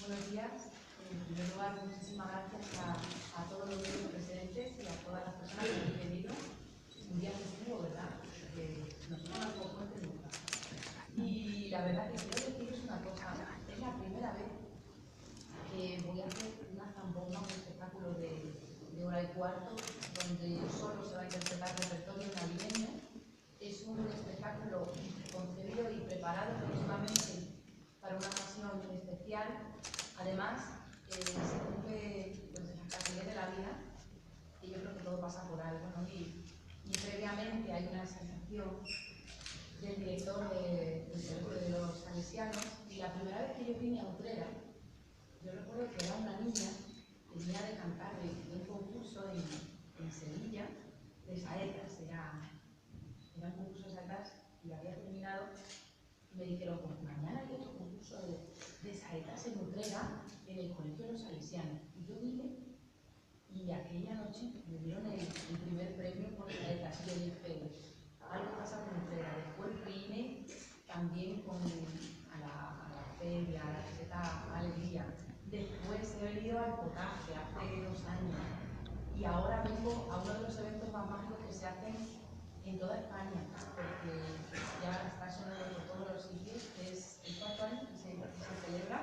Buenos días. En primer lugar, muchísimas gracias a todos los presentes y a todas las personas que han venido. Un día festivo, ¿verdad? Que nosotros no podemos puente nunca. Y la verdad que quiero deciros una cosa. Es la primera vez que voy a hacer una zambomba, un espectáculo de hora y cuarto, donde solo se va a interpretar repertorio navideño. Es un espectáculo concebido y preparado exclusivamente para una ocasión especial. Además, se cumple pues, la casualidad de la vida, y yo creo que todo pasa por algo, ¿no? Y previamente hay una sensación del director del Colegio de los Salesianos, y la primera vez que yo vine a Utrera, yo recuerdo que era una niña que venía de cantar de un concurso en Sevilla, de saetas, era un concurso de saetas y había terminado, y me dijeron, pues mañana hay otro concurso de saetas en Utrera, en el Colegio de los Salesianos. Y yo vine, y aquella noche me dieron el primer premio por saetas, y yo dije, algo pasa con Utrera. Después vine también a la feria, a la receta Alegría. Después he venido al potaje hace 2 años, y ahora vengo a uno de los eventos más mágicos que se hacen en toda España, porque ya está sonando por todos los sitios, que es el 4º año que se celebra.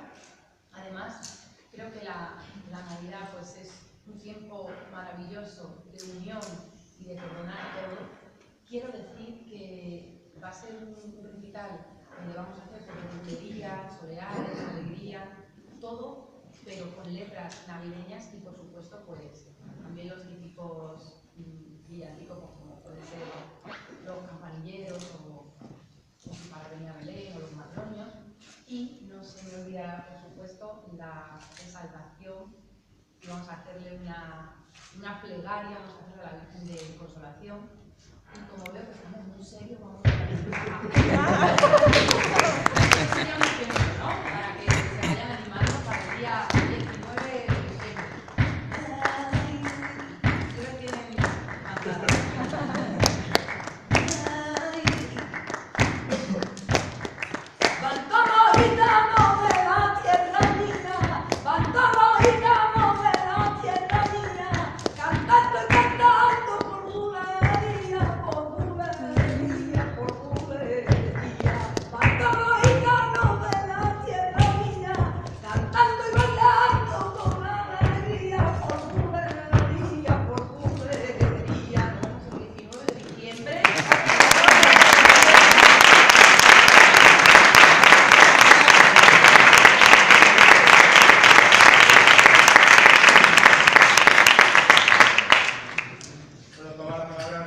Además, creo que la Navidad pues, es un tiempo maravilloso de unión y de perdonar todo. Quiero decir que va a ser un recital donde vamos a hacer bulería, soleares, alegría, todo, pero con letras navideñas y, por supuesto, pues también los típicos villancicos, como pueden ser los campanilleros o para venir a Belén o los madroños. Y no se me olvida, por supuesto, la exaltación, y vamos a hacerle una plegaria, vamos a hacerle a la Virgen de Consolación. Y como veo que estamos muy serios, vamos a